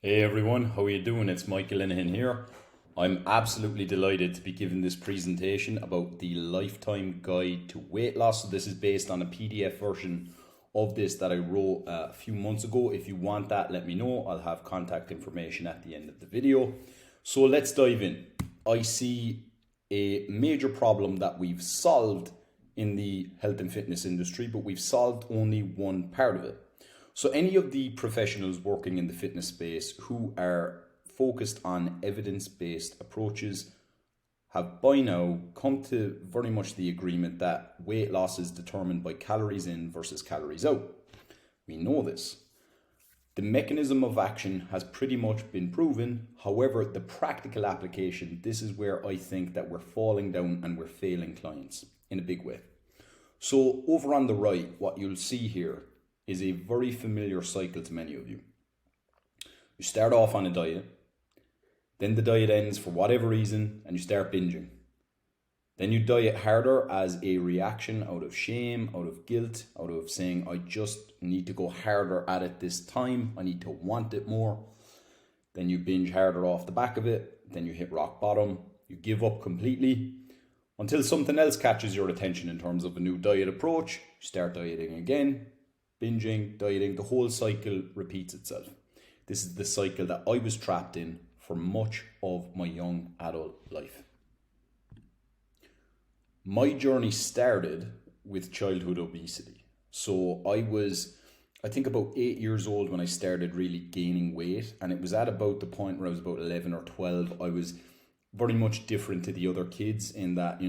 Hey everyone, how are you doing? It's Michael Linehan here. I'm absolutely delighted to be giving this presentation about the lifetime guide to weight loss. So this is based on a PDF version of this that I wrote a few months ago. If you want that, let me know. I'll have contact information at the end of the video. So let's dive in. I see a major problem that we've solved in the health and fitness industry, but we've solved only one part of it. So any of the professionals working in the fitness space who are focused on evidence-based approaches have by now come to very much the agreement that weight loss is determined by calories in versus calories out. We know this. The mechanism of action has pretty much been proven. However, the practical application, this is where I think that we're falling down and we're failing clients in a big way. So over on the right, what you'll see here is a very familiar cycle to many of you. You start off on a diet, then the diet ends for whatever reason and you start binging. Then you diet harder as a reaction out of shame, out of guilt, out of saying, I just need to go harder at it this time. I need to want it more. Then you binge harder off the back of it. Then you hit rock bottom. You give up completely until something else catches your attention in terms of a new diet approach. You start dieting again, binging, dieting. The whole cycle repeats itself. This is the cycle that I was trapped in for much of my young adult life. My journey started with childhood obesity. So I think about 8 years old when I started really gaining weight. And it was at about the point where I was about 11 or 12. I was very much different to the other kids in that,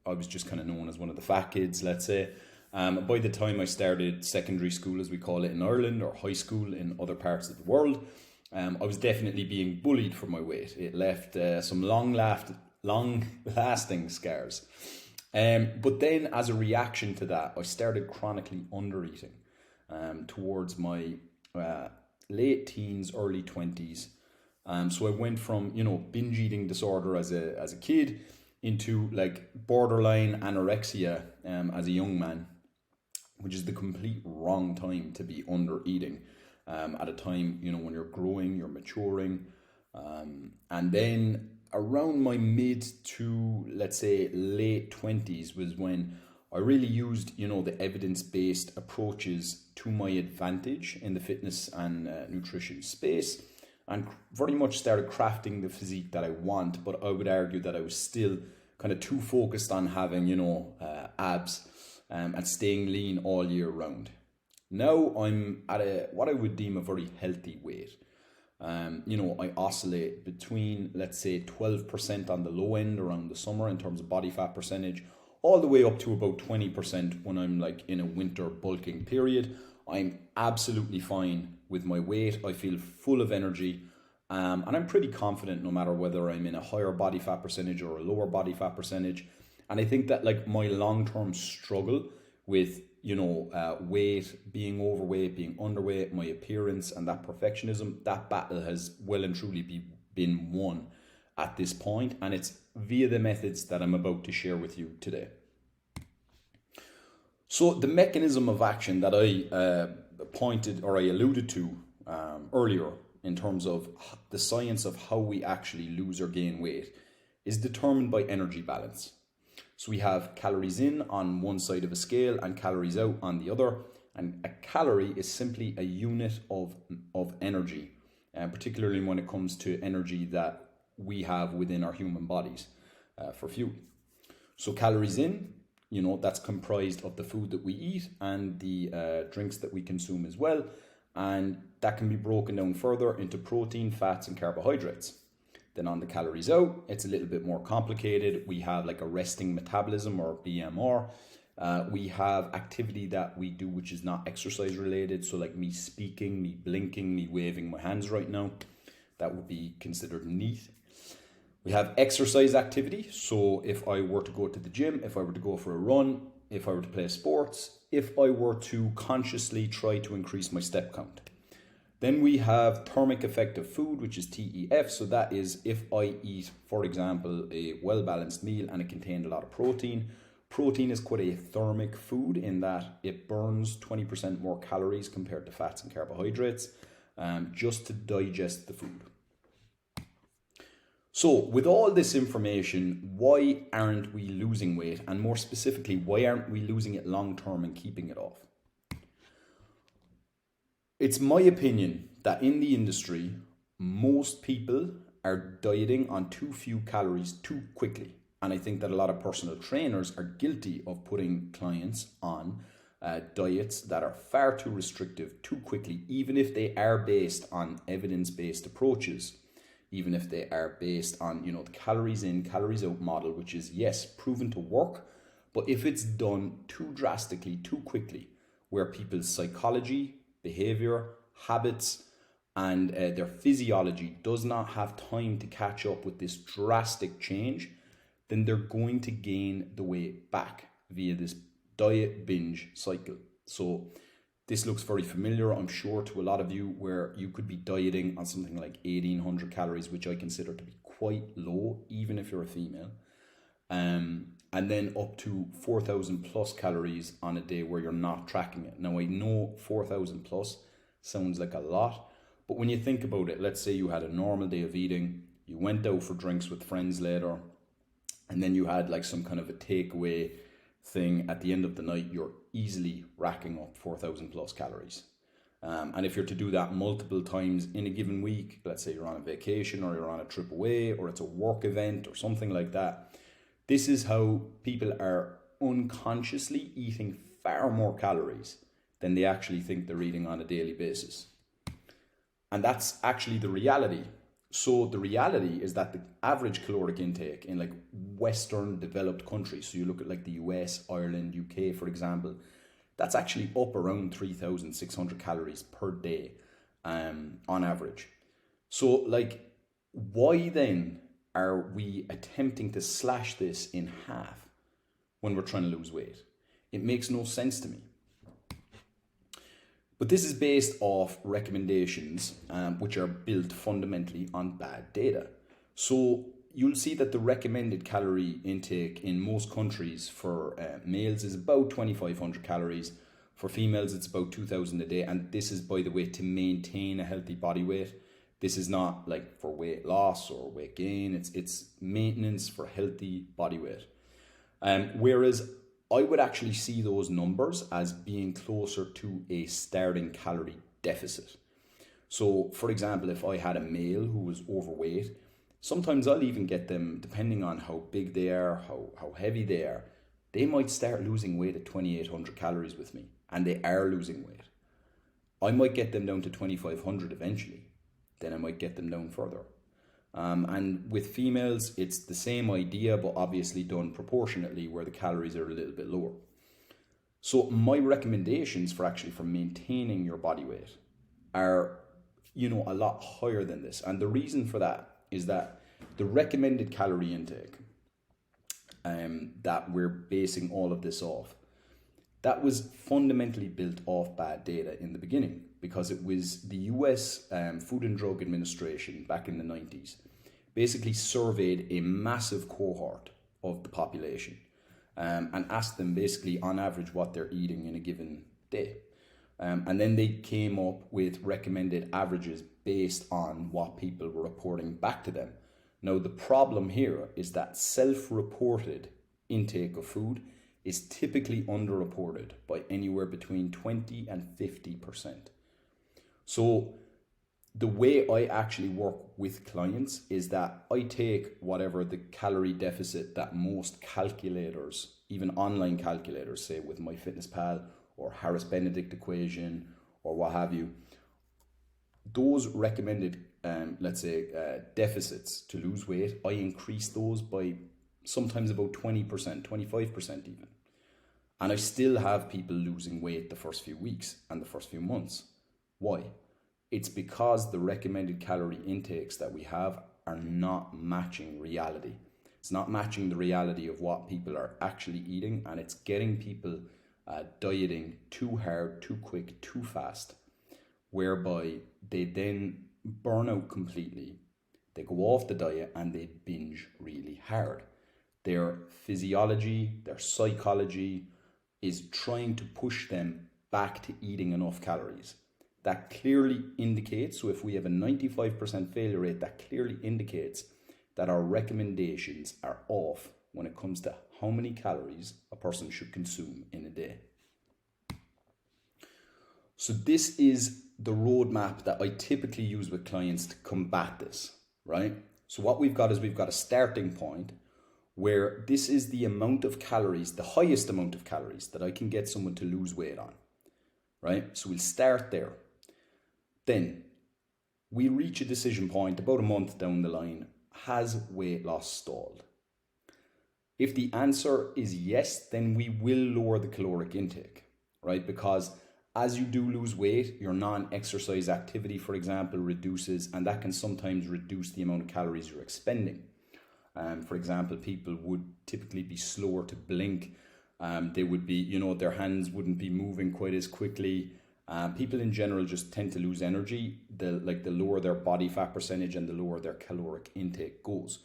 I was just kind of known as one of the fat kids, let's say. By the time I started secondary school, as we call it in Ireland, or high school in other parts of the world, I was definitely being bullied for my weight. It left some long-lasting scars. But then as a reaction to that, I started chronically undereating towards my late teens, early 20s. So I went from, binge eating disorder as a kid into like borderline anorexia as a young man, which is the complete wrong time to be under eating at a time, when you're growing, you're maturing. And then around my mid to, let's say, late 20s was when I really used, the evidence-based approaches to my advantage in the fitness and nutrition space, and very much started crafting the physique that I want. But I would argue that I was still kind of too focused on having, abs and staying lean all year round. Now I'm at what I would deem a very healthy weight. I oscillate between, let's say, 12% on the low end around the summer in terms of body fat percentage, all the way up to about 20% when I'm like in a winter bulking period. I'm absolutely fine with my weight. I feel full of energy. And I'm pretty confident no matter whether I'm in a higher body fat percentage or a lower body fat percentage. And I think that like my long-term struggle with, weight, being overweight, being underweight, my appearance and that perfectionism, that battle has well and truly been won at this point. And it's via the methods that I'm about to share with you today. So the mechanism of action that I alluded to earlier in terms of the science of how we actually lose or gain weight is determined by energy balance. So we have calories in on one side of a scale and calories out on the other. And a calorie is simply a unit of energy, particularly when it comes to energy that we have within our human bodies for fuel. So calories in, that's comprised of the food that we eat and the drinks that we consume as well. And that can be broken down further into protein, fats, and carbohydrates. Then on the calories out, it's a little bit more complicated. We have like a resting metabolism or BMR. We have activity that we do which is not exercise related. So like me speaking, me blinking, me waving my hands right now, that would be considered NEAT. We have exercise activity. So if I were to go to the gym, if I were to go for a run, if I were to play sports, if I were to consciously try to increase my step count. Then we have thermic effective food, which is TEF. So that is if I eat, for example, a well-balanced meal and it contained a lot of protein. Protein is quite a thermic food in that it burns 20% more calories compared to fats and carbohydrates. just to digest the food. So with all this information, why aren't we losing weight? And more specifically, why aren't we losing it long term and keeping it off? It's my opinion that in the industry, most people are dieting on too few calories too quickly. And I think that a lot of personal trainers are guilty of putting clients on diets that are far too restrictive too quickly, even if they are based on evidence-based approaches, even if they are based on, the calories in, calories out model, which is, yes, proven to work, but if it's done too drastically, too quickly, where people's psychology, behavior, habits, and their physiology does not have time to catch up with this drastic change, then they're going to gain the weight back via this diet binge cycle. So this looks very familiar, I'm sure, to a lot of you, where you could be dieting on something like 1,800 calories, which I consider to be quite low, even if you're a female. And then up to 4,000 plus calories on a day where you're not tracking it. Now, I know 4,000 plus sounds like a lot, but when you think about it, let's say you had a normal day of eating, you went out for drinks with friends later, and then you had like some kind of a takeaway thing at the end of the night, you're easily racking up 4,000 plus calories. And if you're to do that multiple times in a given week, let's say you're on a vacation or you're on a trip away or it's a work event or something like that, this is how people are unconsciously eating far more calories than they actually think they're eating on a daily basis. And that's actually the reality. So the reality is that the average caloric intake in like Western developed countries, so you look at like the US, Ireland, UK, for example, that's actually up around 3,600 calories per day on average. So like, why then are we attempting to slash this in half when we're trying to lose weight? It makes no sense to me. But this is based off recommendations which are built fundamentally on bad data. So you'll see that the recommended calorie intake in most countries for males is about 2,500 calories. For females, it's about 2,000 a day. And this is, by the way, to maintain a healthy body weight. This is not like for weight loss or weight gain. It's maintenance for healthy body weight. Whereas I would actually see those numbers as being closer to a starting calorie deficit. So, for example, if I had a male who was overweight, sometimes I'll even get them, depending on how big they are, how heavy they are, they might start losing weight at 2,800 calories with me, and they are losing weight. I might get them down to 2,500 eventually. Then I might get them down further. And with females, it's the same idea, but obviously done proportionately, where the calories are a little bit lower. So my recommendations for maintaining your body weight are, a lot higher than this. And the reason for that is that the recommended calorie intake that we're basing all of this off, that was fundamentally built off bad data in the beginning, because it was the US Food and Drug Administration back in the 90s basically surveyed a massive cohort of the population and asked them basically on average what they're eating in a given day. And then they came up with recommended averages based on what people were reporting back to them. Now, the problem here is that self-reported intake of food is typically underreported by anywhere between 20 and 50%. So the way I actually work with clients is that I take whatever the calorie deficit that most calculators, even online calculators, say with myFitnessPal or Harris-Benedict equation or what have you, those recommended, deficits to lose weight, I increase those by sometimes about 20%, 25% even. And I still have people losing weight the first few weeks and the first few months. Why? It's because the recommended calorie intakes that we have are not matching reality. It's not matching the reality of what people are actually eating, and it's getting people dieting too hard, too quick, too fast, whereby they then burn out completely. They go off the diet and they binge really hard. Their physiology, their psychology is trying to push them back to eating enough calories. that clearly indicates, so if we have a 95% failure rate, that clearly indicates that our recommendations are off when it comes to how many calories a person should consume in a day. So this is the roadmap that I typically use with clients to combat this, right? So what we've got is we've got a starting point where this is the amount of calories, the highest amount of calories that I can get someone to lose weight on, right? So we'll start there. Then we reach a decision point about a month down the line. Has weight loss stalled? If the answer is yes, then we will lower the caloric intake, right? Because as you do lose weight, your non-exercise activity, for example, reduces, and that can sometimes reduce the amount of calories you're expending. For example, people would typically be slower to blink. They would be, their hands wouldn't be moving quite as quickly. People in general just tend to lose energy. The lower their body fat percentage and the lower their caloric intake goes.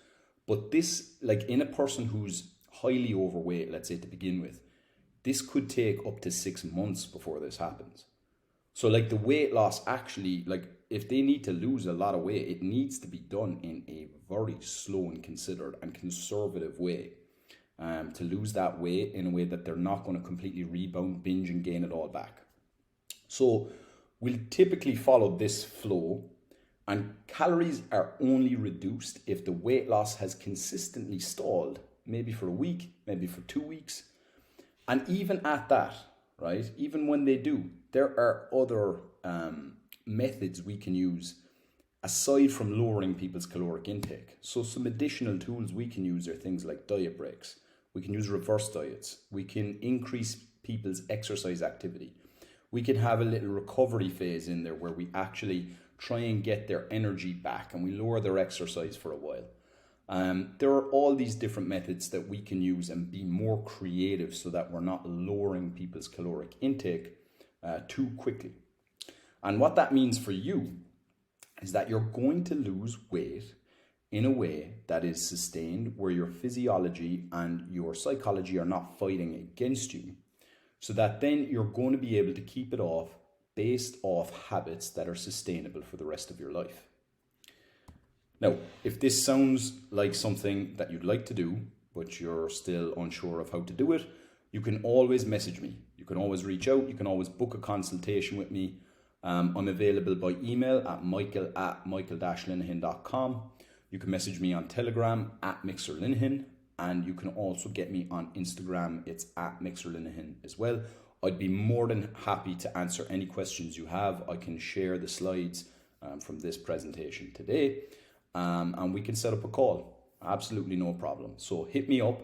But this, in a person who's highly overweight, let's say to begin with, this could take up to 6 months before this happens. So the weight loss actually, if they need to lose a lot of weight, it needs to be done in a very slow and considered and conservative way to lose that weight in a way that they're not going to completely rebound, binge and gain it all back. So we'll typically follow this flow, and calories are only reduced if the weight loss has consistently stalled, maybe for a week, maybe for 2 weeks. And even at that, right, even when they do, there are other methods we can use aside from lowering people's caloric intake. So some additional tools we can use are things like diet breaks. We can use reverse diets. We can increase people's exercise activity. We can have a little recovery phase in there where we actually try and get their energy back and we lower their exercise for a while. There are all these different methods that we can use and be more creative so that we're not lowering people's caloric intake too quickly. And what that means for you is that you're going to lose weight in a way that is sustained, where your physiology and your psychology are not fighting against you, so that then you're going to be able to keep it off based off habits that are sustainable for the rest of your life. Now, if this sounds like something that you'd like to do, but you're still unsure of how to do it, you can always message me. You can always reach out. You can always book a consultation with me. I'm available by email at michael@michael-linehan.com. You can message me on Telegram at MixerLinehan, and you can also get me on Instagram. It's at MixerLinehan as well. I'd be more than happy to answer any questions you have. I can share the slides from this presentation today. And we can set up a call. Absolutely no problem. So hit me up,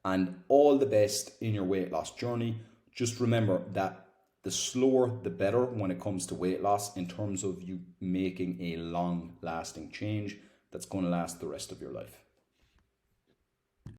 and all the best in your weight loss journey. Just remember that the slower, the better when it comes to weight loss in terms of you making a long lasting change that's going to last the rest of your life.